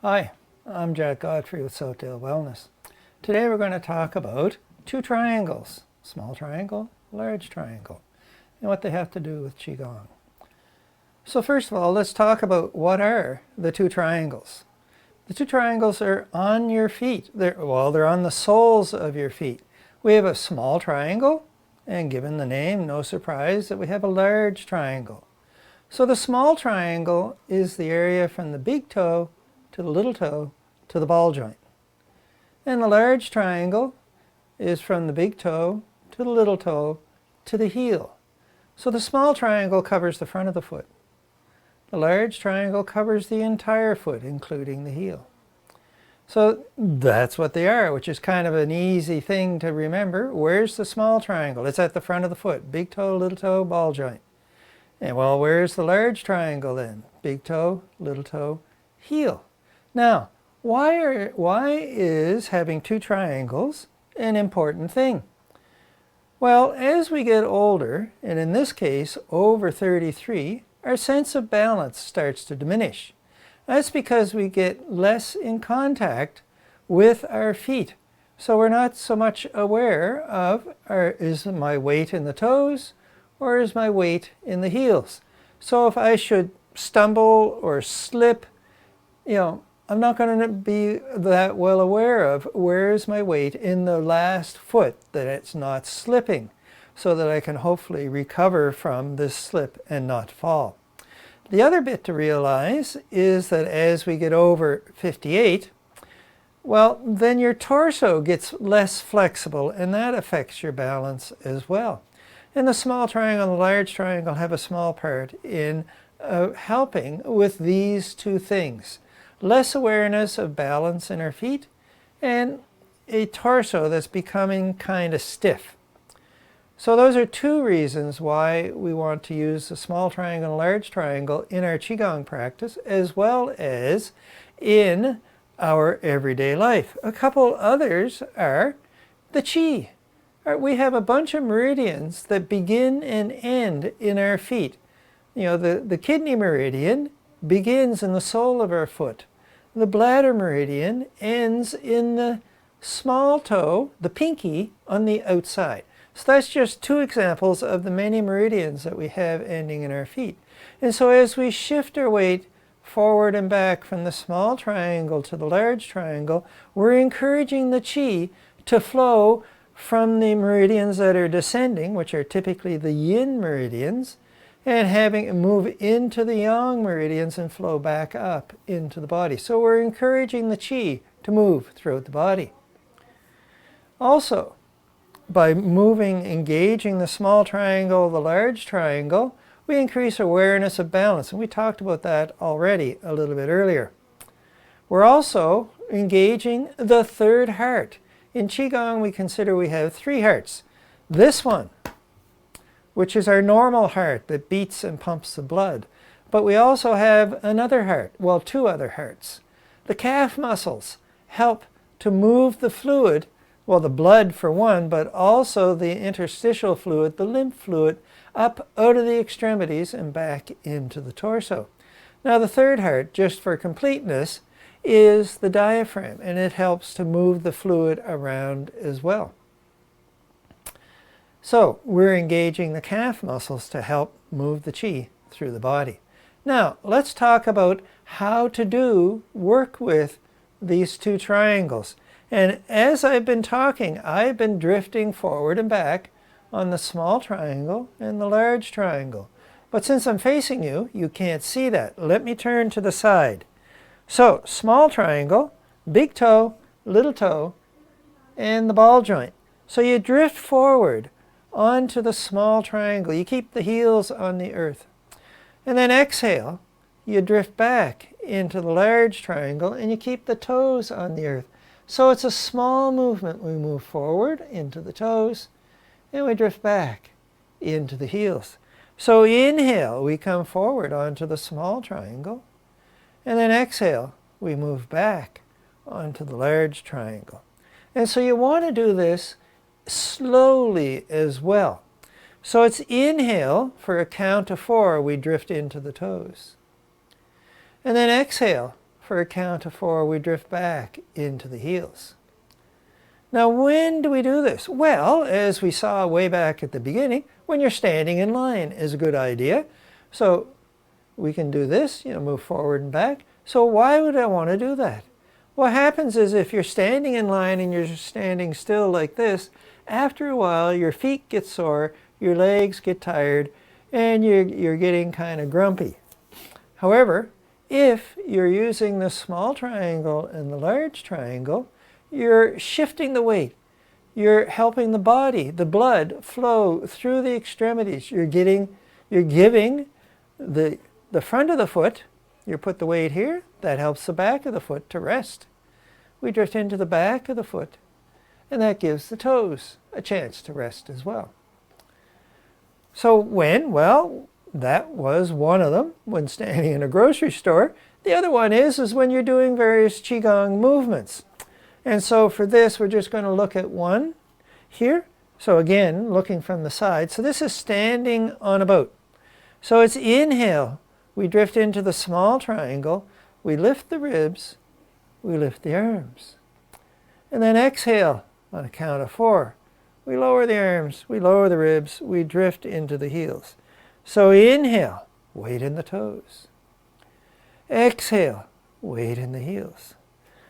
Hi, I'm Jack Godfrey with Southdale Wellness. Today we're going to talk about two triangles, small triangle, large triangle, and what they have to do with Qigong. So first of all, let's talk about what are the two triangles. The two triangles are on your feet. They're on the soles of your feet. We have a small triangle, and given the name, no surprise that we have a large triangle. So the small triangle is the area from the big toe to the little toe to the ball joint. And the large triangle is from the big toe to the little toe to the heel. So the small triangle covers the front of the foot. The large triangle covers the entire foot, including the heel. So that's what they are, which is kind of an easy thing to remember. Where's the small triangle? It's at the front of the foot. Big toe, little toe, ball joint. And well, where's the large triangle then? Big toe, little toe, heel. Now, why is having two triangles an important thing? Well, as we get older, and in this case over 33, our sense of balance starts to diminish. That's because we get less in contact with our feet. So we're not so much aware of, is my weight in the toes or is my weight in the heels? So if I should stumble or slip, I'm not going to be that well aware of where's my weight in the last foot, that it's not slipping, so that I can hopefully recover from this slip and not fall. The other bit to realize is that as we get over 58, well, then your torso gets less flexible, and that affects your balance as well. And the small triangle and the large triangle have a small part in helping with these two things. Less awareness of balance in our feet and a torso that's becoming kind of stiff. So those are two reasons why we want to use the small triangle and large triangle in our Qigong practice, as well as in our everyday life. A couple others are the Qi. We have a bunch of meridians that begin and end in our feet. The kidney meridian begins in the sole of our foot. The bladder meridian ends in the small toe, the pinky, on the outside. So that's just two examples of the many meridians that we have ending in our feet. And so as we shift our weight forward and back from the small triangle to the large triangle, we're encouraging the Qi to flow from the meridians that are descending, which are typically the yin meridians, and having it move into the yang meridians and flow back up into the body. So we're encouraging the Qi to move throughout the body. Also, by engaging the small triangle, the large triangle, we increase awareness of balance. And we talked about that already a little bit earlier. We're also engaging the third heart. In Qigong, we consider we have three hearts. This one, which is our normal heart that beats and pumps the blood. But we also have another heart, well, two other hearts. The calf muscles help to move the fluid, well, the blood for one, but also the interstitial fluid, the lymph fluid, up out of the extremities and back into the torso. Now the third heart, just for completeness, is the diaphragm, and it helps to move the fluid around as well. So we're engaging the calf muscles to help move the Qi through the body. Now let's talk about how to work with these two triangles. And as I've been talking, I've been drifting forward and back on the small triangle and the large triangle. But since I'm facing you, you can't see that. Let me turn to the side. So small triangle, big toe, little toe, and the ball joint. So you drift forward onto the small triangle. You keep the heels on the earth. And then exhale, you drift back into the large triangle and you keep the toes on the earth. So it's a small movement. We move forward into the toes and we drift back into the heels. So inhale, we come forward onto the small triangle, and then exhale, we move back onto the large triangle. And so you want to do this slowly as well. So it's inhale, for a count of 4, we drift into the toes. And then exhale, for a count of 4, we drift back into the heels. Now, when do we do this? Well, as we saw way back at the beginning, when you're standing in line is a good idea. So we can do this, move forward and back. So why would I want to do that? What happens is if you're standing in line and you're standing still like this, after a while your feet get sore, your legs get tired, and you're getting kind of grumpy. However, if you're using the small triangle and the large triangle, you're shifting the weight. You're helping the body, the blood, flow through the extremities. You're giving the front of the foot, you put the weight here, that helps the back of the foot to rest. We drift into the back of the foot, and that gives the toes a chance to rest as well. So when? Well, that was one of them, when standing in a grocery store. The other one is when you're doing various Qigong movements. And so for this, we're just going to look at one here. So again, looking from the side. So this is standing on a boat. So it's inhale. We drift into the small triangle. We lift the ribs. We lift the arms. And then exhale on a count of 4. We lower the arms. We lower the ribs. We drift into the heels. So inhale, weight in the toes. Exhale, weight in the heels.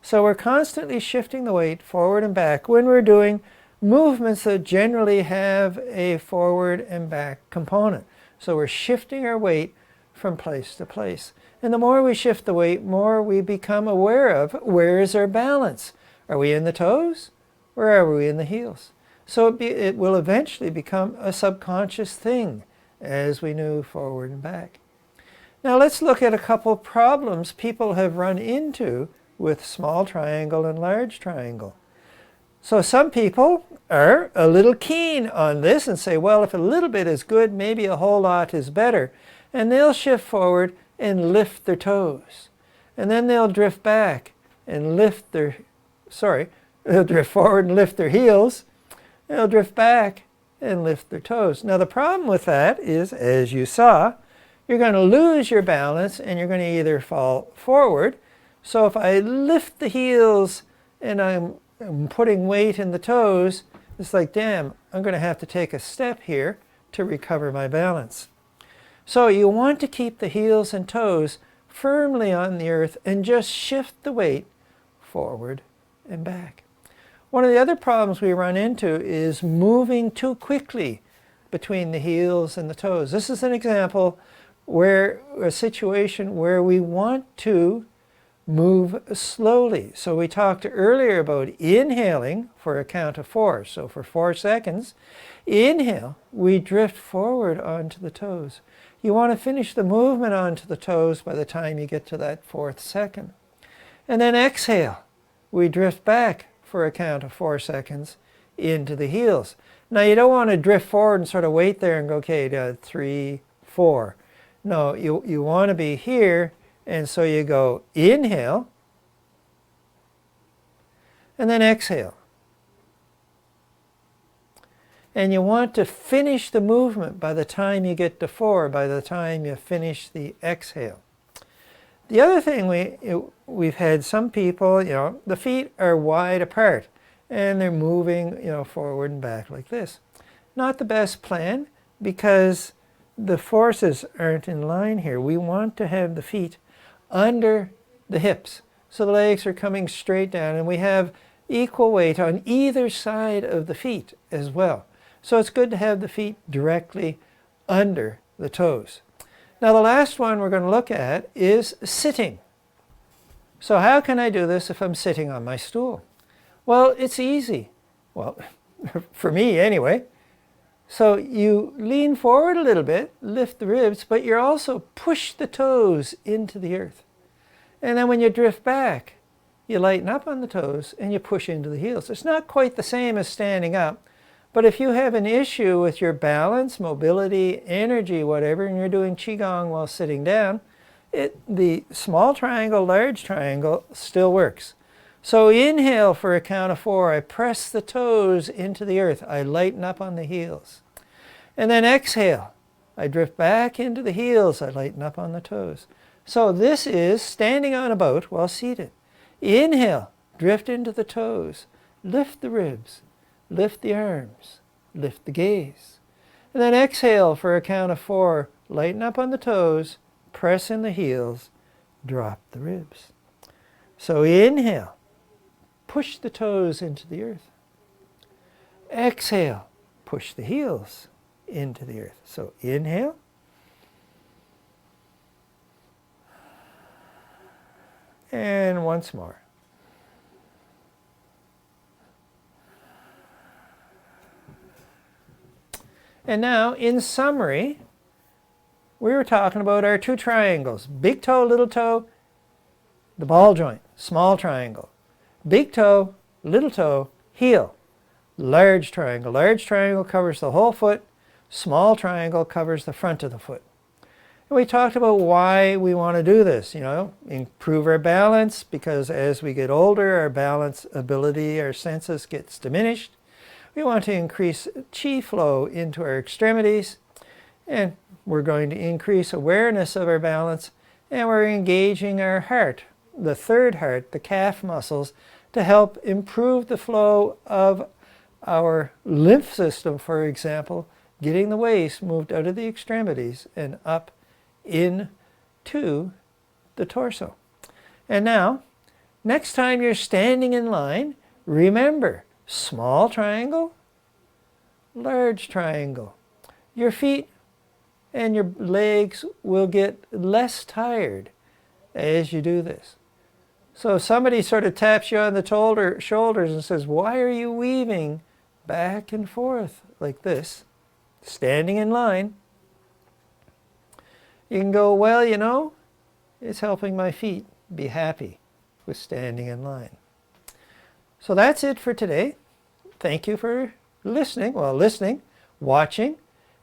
So we're constantly shifting the weight forward and back when we're doing movements that generally have a forward and back component. So we're shifting our weight from place to place. And the more we shift the weight, more we become aware of where is our balance. Are we in the toes or are we in the heels? So it will eventually become a subconscious thing as we move forward and back. Now let's look at a couple problems people have run into with small triangle and large triangle. So some people are a little keen on this and say, well, if a little bit is good, maybe a whole lot is better. And they'll shift forward and lift their toes. And then they'll drift back and they'll drift forward and lift their heels. They'll drift back and lift their toes. Now the problem with that is, as you saw, you're going to lose your balance and you're going to either fall forward. So if I lift the heels and I'm putting weight in the toes, it's like, damn, I'm going to have to take a step here to recover my balance. So you want to keep the heels and toes firmly on the earth and just shift the weight forward and back. One of the other problems we run into is moving too quickly between the heels and the toes. This is an example where a situation where we want to move slowly. So we talked earlier about inhaling for a count of 4. So for 4 seconds, inhale, we drift forward onto the toes. You want to finish the movement onto the toes by the time you get to that 4th second. And then exhale, we drift back for a count of 4 seconds into the heels. Now you don't want to drift forward and sort of wait there and go, okay, 3, 4. No, you want to be here. And so you go inhale, and then exhale. And you want to finish the movement by the time you get to 4, by the time you finish the exhale. The other thing we've had some people, the feet are wide apart, and they're moving, forward and back like this. Not the best plan, because the forces aren't in line here. We want to have the feet under the hips. So the legs are coming straight down, and we have equal weight on either side of the feet as well. So it's good to have the feet directly under the toes. Now the last one we're going to look at is sitting. So how can I do this if I'm sitting on my stool? Well, it's easy. Well, for me anyway. So you lean forward a little bit, lift the ribs, but you also push the toes into the earth. And then when you drift back, you lighten up on the toes and you push into the heels. It's not quite the same as standing up, but if you have an issue with your balance, mobility, energy, whatever, and you're doing Qigong while sitting down, the small triangle, large triangle still works. So inhale for a count of 4. I press the toes into the earth. I lighten up on the heels. And then exhale. I drift back into the heels. I lighten up on the toes. So this is standing on a boat while seated. Inhale, drift into the toes, lift the ribs, lift the arms, lift the gaze. And then exhale for a count of 4. Lighten up on the toes, press in the heels, drop the ribs. So inhale, push the toes into the earth. Exhale, push the heels into the earth. So inhale. And once more. And now, in summary, we were talking about our 2 triangles. Big toe, little toe, the ball joint, small triangle. Big toe, little toe, heel, large triangle. Large triangle covers the whole foot. Small triangle covers the front of the foot. And we talked about why we want to do this, improve our balance, because as we get older, our balance ability, our senses gets diminished. We want to increase chi flow into our extremities, and we're going to increase awareness of our balance, and we're engaging our heart, the third heart, the calf muscles, to help improve the flow of our lymph system, for example, getting the waste moved out of the extremities and up into the torso. And now, next time you're standing in line, remember, small triangle, large triangle. Your feet and your legs will get less tired as you do this. So if somebody sort of taps you on the shoulders and says, why are you weaving back and forth like this, standing in line? You can go, well, it's helping my feet be happy with standing in line. So that's it for today. Thank you for listening, watching,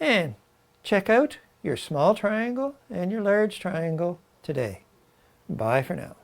and check out your small triangle and your large triangle today. Bye for now.